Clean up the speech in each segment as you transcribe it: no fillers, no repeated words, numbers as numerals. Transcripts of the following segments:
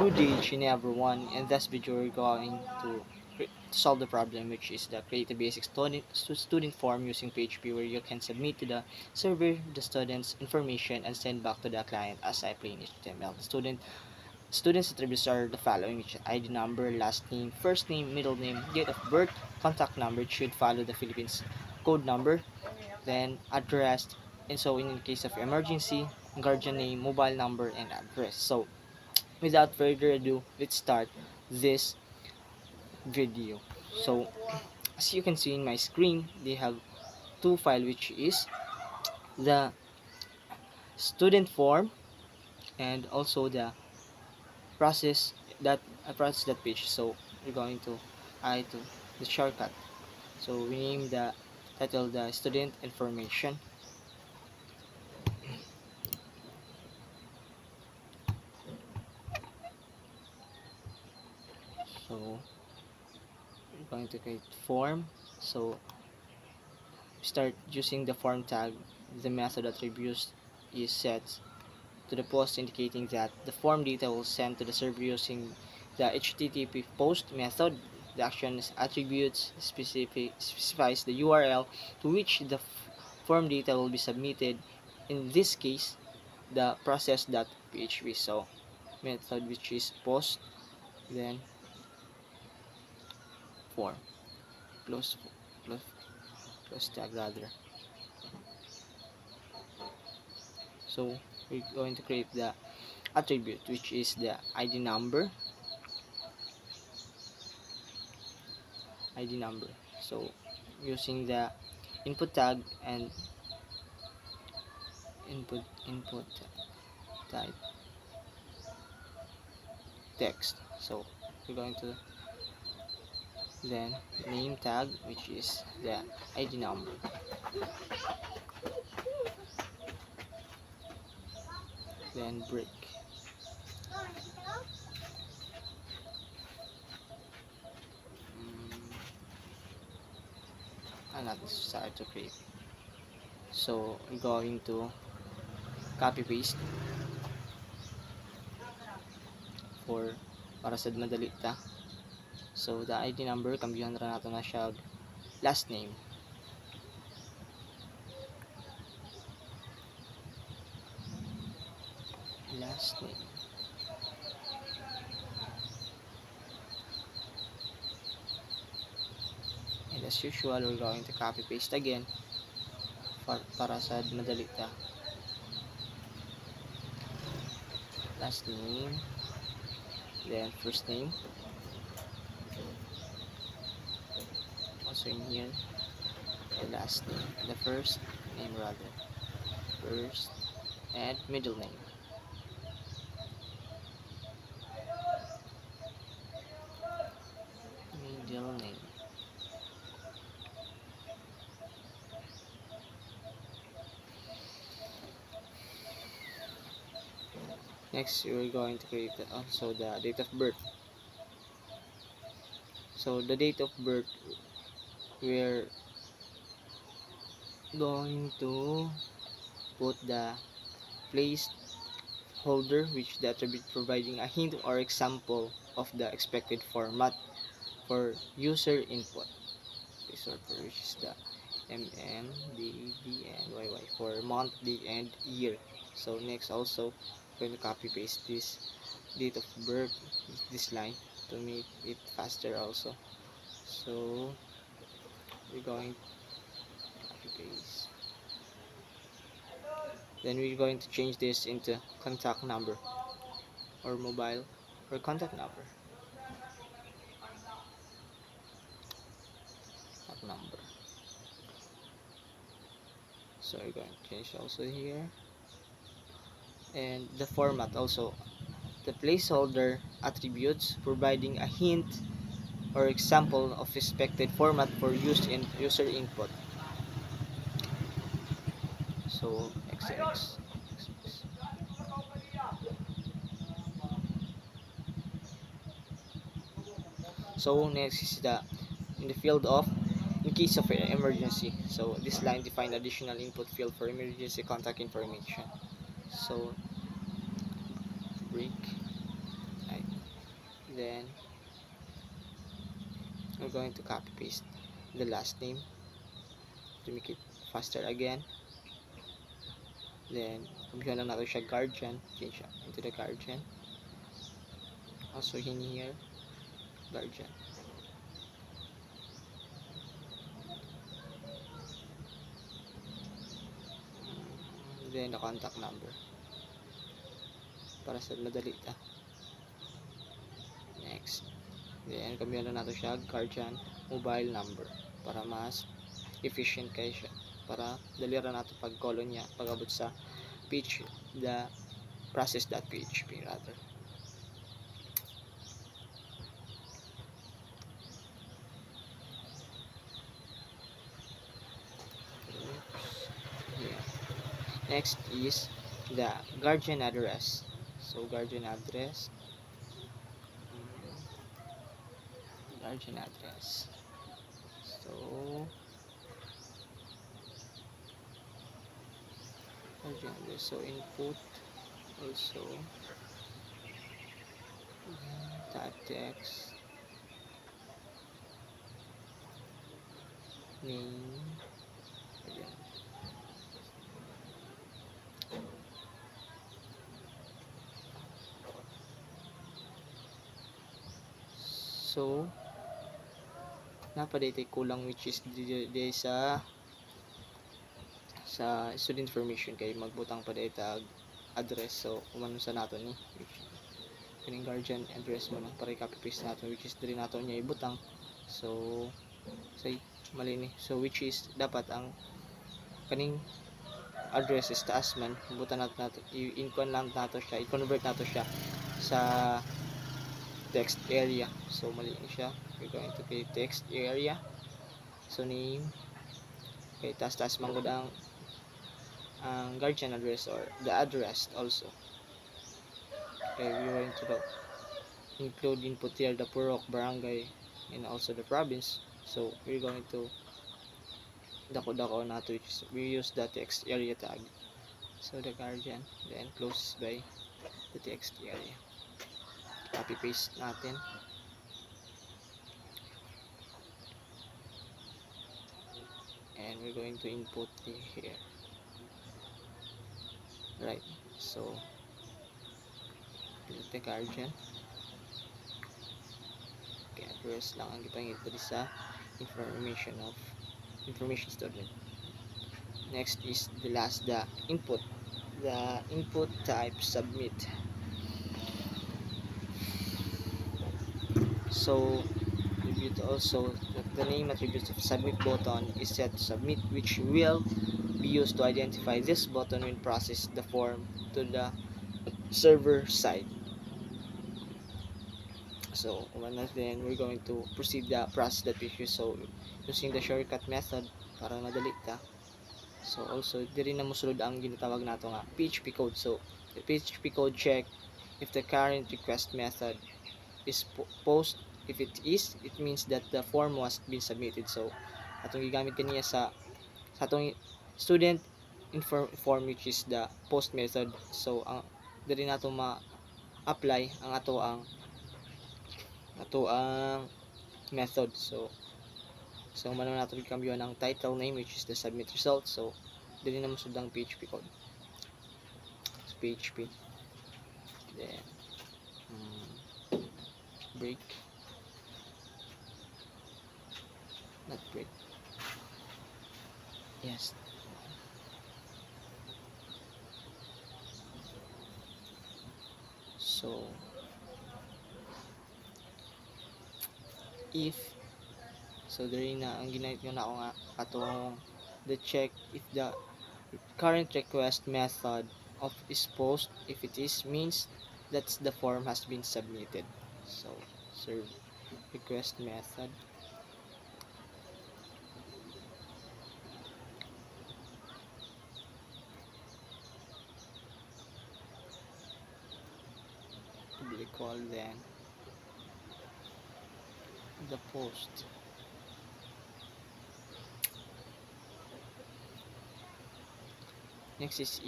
Good day, Chin everyone. In this video, we're going to solve the problem, which is the create a basic student form using PHP, where you can submit to the server the student's information and send back to the client as I plain HTML. Students attributes are the following, which is ID number, last name, first name, middle name, date of birth, contact number. It should follow the Philippines code number, then address, and so in case of emergency, guardian name, mobile number, and address. So without further ado, let's start this video. So as you can see in my screen, they have two files, which is the student form and also the process that page. So we're going to add to the shortcut. So we name the title the student information. So we're going to create form. So start using the form tag. The method attributes is set to the post, indicating that the form data will send to the server using the HTTP post method. The actions attributes specifies the URL to which the form data will be submitted. In this case, the process.php. So method which is post, then form, close close close tag rather. So we're going to create the attribute, which is the ID number. So using the input tag and input type text. So we're going to then name tag, which is the ID number, then break. And not necessary to create. So we're going to copy paste for para sa madali ta. So the ID number kambihan ra nato na siya last name. Last name. And as usual, we're going to copy paste again para sa madali ta. Last name, then first name, also in here, the last name, the first name rather, first and middle name. Middle name. Next, we're going to create also the date of birth. So the date of birth, we're going to put the placeholder, which the attribute providing a hint or example of the expected format for user input. Placeholder, which is the MMDDNYY for month, day, and year. So next, also going to copy paste this date of birth, this line, to make it faster also. So we're going to copy paste. Then we're going to change this into contact number or mobile or contact number. Contact number. So we're going to change also here. And the format also, the placeholder attributes providing a hint or example of expected format for use in user input. So XX. So next is the in the field of in case of an emergency. So this line define additional input field for emergency contact information. So break. Right. Then we're going to copy paste the last name to make it faster again. Then sabihin lang natin siya guardian, change siya into the guardian. Also in here, guardian. Then the contact number para sa madali ta. Next, then kamihan na nato siya guardian mobile number para mas efficient kay siya, para dali ra nato pag colon niya pag-abot sa page the process.php rather. Yeah. Next is the guardian address. So guardian address, guardian address. So guardian address. So input also type text name. Ayan. So napadaytay kulang which is di sa student information kay magbutang pa dayta address. So umano sa nato ni kining guardian address mo na para copy paste nato which is diri nato niya ibutang. So say mali ni, so which is dapat ang kaning address is taas man, butan nato i-incon lang nato siya, i-convert nato siya sa text area. So mali ni siya, we're going to create text area. So name, okay, taas man gud ang guardian address or the address also. Okay, we're going to include input here the Purok barangay and also the province. So we're going to dako nato which is we use the text area tag. So the guardian, then close by the text area. Copy paste natin. And we're going to input here. Right. So the guardian. Okay, address lang ang gipangit diri sa information student. Next is the last, the input. The input type submit. So attribute also the name attribute of submit button is set to submit, which will be used to identify this button when process the form to the server side. So then we're going to proceed the process that we use. So using the shortcut method para madali ta. So also diri na mosulod ang ginatawag nato nga PHP code. So the PHP code check if the current request method is post. If it is, it means that the form was been submitted. So atong gigamit kaniya sa atong student form which is the post method. So ang diri nato ma-apply ang ato ang method. So mano nato i-cambio ng title name which is the submit result. So dili na mo sudang PHP code. So, PHP, then break, not break, yes. So if so diri na ang ginamit ko na ako nga atong the check if the current request method of is post. If it is, means that's the form has been submitted. So serve request method, to be called then the post. Next is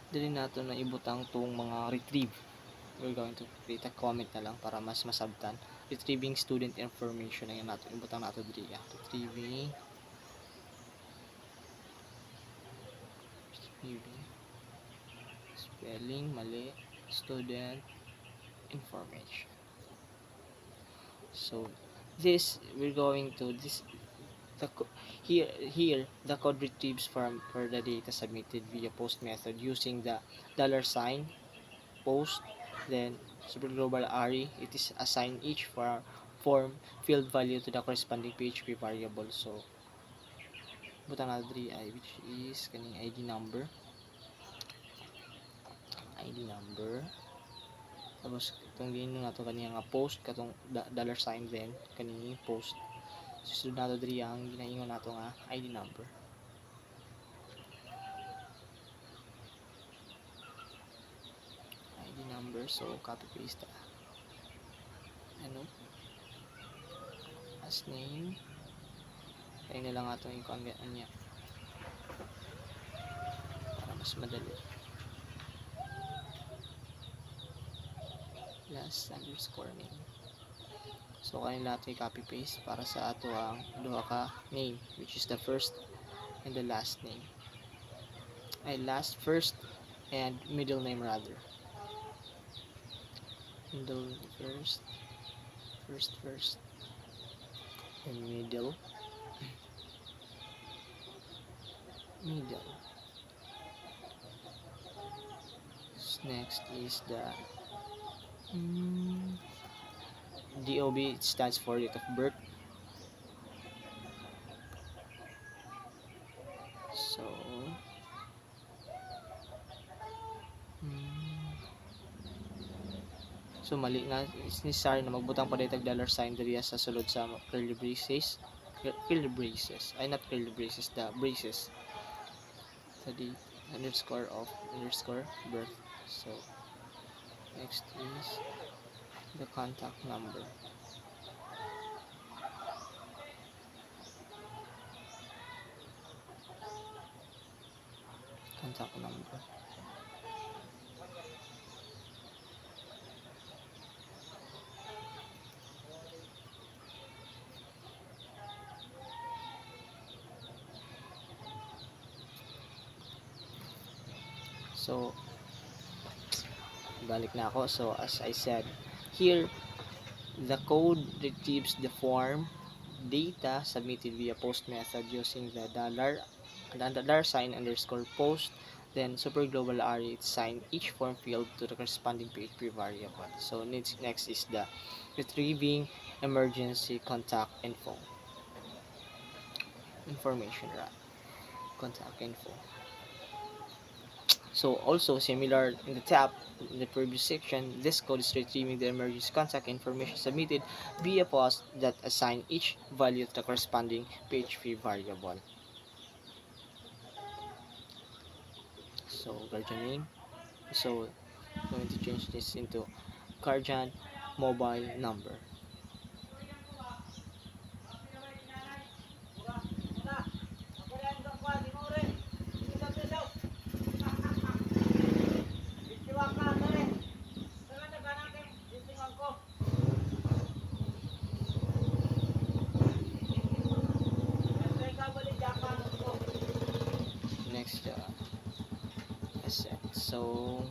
dili nato na ibutang tong mga retrieve. we're going to create a comment na lang para mas masabtan. Retrieving student information na yun nato. Ibutang nato diri. Retrieving spelling mali student information. So this we're going to this the here the code retrieves from for the data submitted via post method using the dollar sign post, then super global array. It is assigned each form field value to the corresponding PHP variable. So butang na diri ay which is kaning ID number tapos itong gino nato kaniya nga post katong dollar sign, then kani post susunod nato diri ang ginaingon nato nga ID number. So copy paste ano as name kaya na lang ato yung convert niya para mas madali. Last underscore name. So kanila nato i-copy paste para sa ato ang duha ka name, which is the first and the last name. Ay first and middle name rather. Middle first and middle. Next is the DOB. It stands for date of birth. So mali nga is necessary na magbutang pa daytag dollar sign diriya sa sulod sa curly braces ay not curly braces, the braces sa the underscore birth. So next is the contact number. So balik na ako. So as I said, here the code retrieves the form data submitted via post method using the dollar sign underscore post, then super global array. It assign each form field to the corresponding PHP variable. So next is the retrieving emergency contact information, contact info. So also similar in the tab in the previous section, this code is retrieving the emergency contact information submitted via post that assign each value to the corresponding PHP variable. So guardian name. So I'm going to change this into guardian mobile number. Next asset. So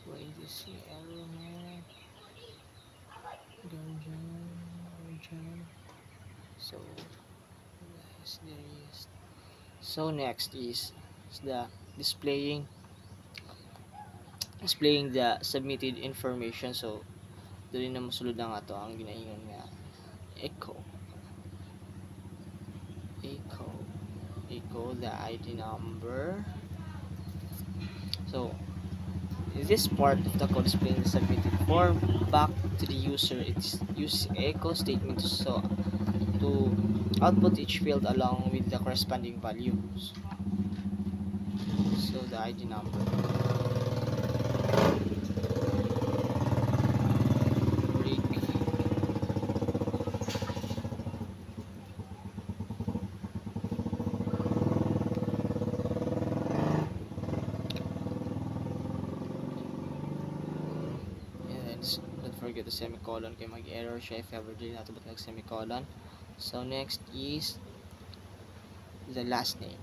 wait to see element guardian. So So next is the displaying the submitted information. So dali na mosulod na nga to ang ginaingon nga echo echo echo the ID number. So this part of the code displaying the submitted form back to the user. It's use echo statement to output each field along with the corresponding values. So the ID number, break, and don't forget the semicolon kay mag-error siya if ever di natubot nag-semicolon. So next is the last name,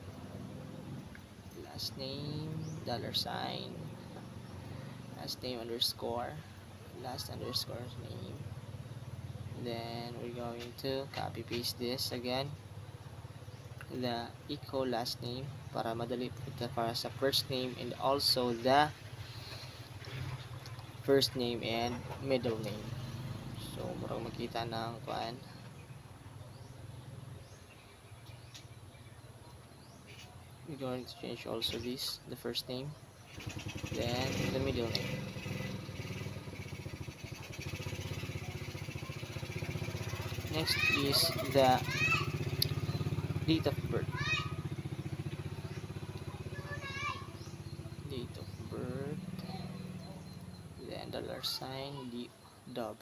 dollar sign, last name underscore, last underscore name. Then we're going to copy paste this again, the echo last name para madali para sa first name, and also the first name and middle name. So murag makita ng kuan. We're going to change also this, the first name, then the middle name. Next is the date of birth. Date of birth. Then dollar sign, dub.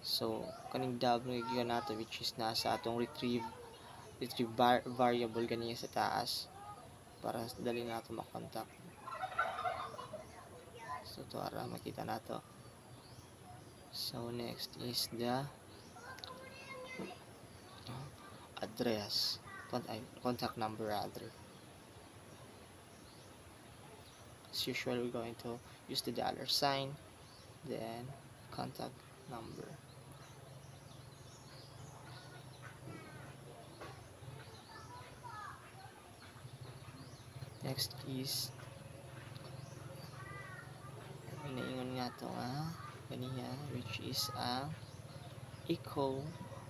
So, kaning dub na gigan nato which is nasa atong retrieve variable ganiya sa taas para dali nato makontak. So, to ara makita nato. So, next is the address, contact number rather. As usual, we're going to use the dollar sign, then contact number. Next is inaingon nga to kaniya which is echo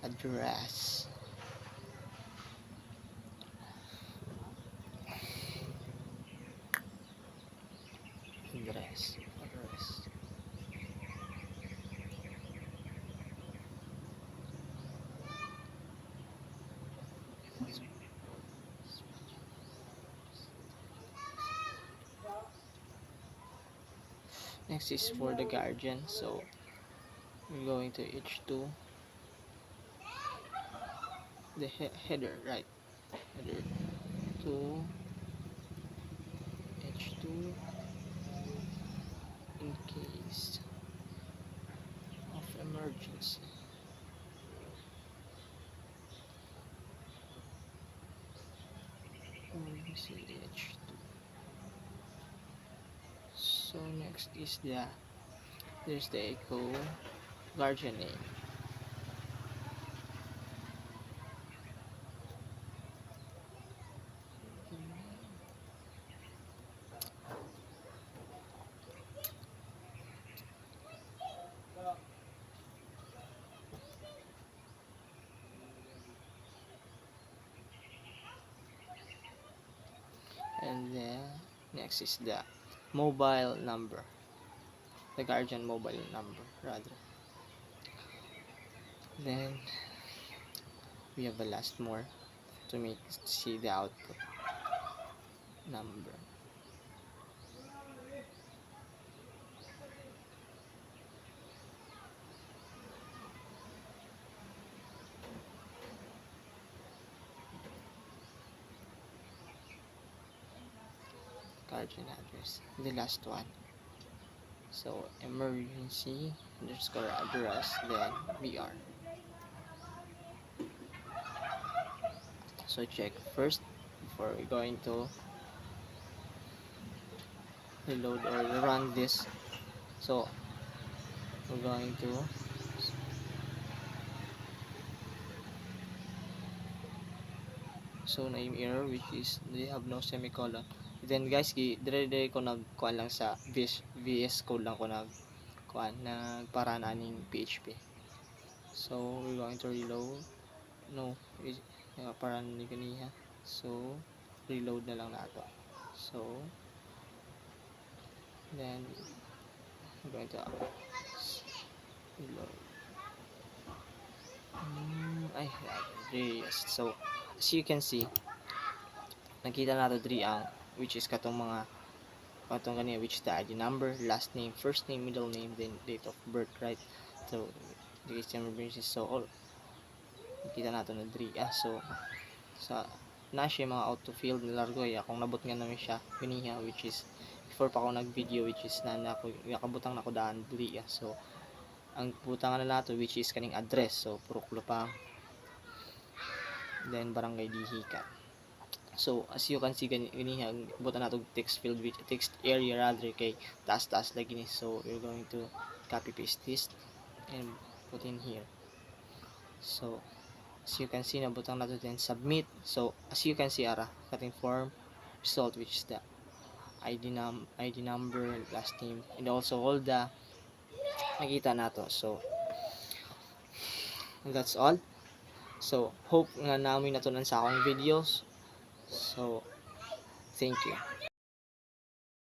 address. Address. Next is for the guardian. So we're going to H2, the header, right? Header to H2 in case of emergency. H2. So next is there's the echo guardian name. And then next is the mobile number, the guardian mobile number rather. Then we have a last more to see the output number. Guardian address, the last one. So emergency underscore address, then BR. So check first before we're going to reload or run this. So we're going to so name error which is they have no semicolon. Then guys, dire ko nagkuan lang sa VS Code lang ko nagkuan nagparaan aning PHP. So we're going to reload. No, paraan ni ganiha. So reload na lang nato. So then I'm going to reload. Ay, yes. So as you can see, nakita nato diri ang which is katong mga katong kaniya which is the ID number, last name, first name, middle name, then date of birth, right? So the case number basis, so all nakita nato na diri so sa na siya mga autofill largo akong nabot nga namin siya kaniya which is before pa ako nag video which is na ako nakabutang na ko daan diri so ang butang na nato which is kaning address, so puro Lupang, then barangay Dihican. So as you can see ganiha butan nato text field which text area rather kay taas lagi ni, so you're going to copy paste this and put in here. So as you can see nabutang nato then submit. So as you can see ara kating form result which is the ID number, last name, and also all the makita nato. So that's all. So hope nga namin natunan sa akong videos. So thank you.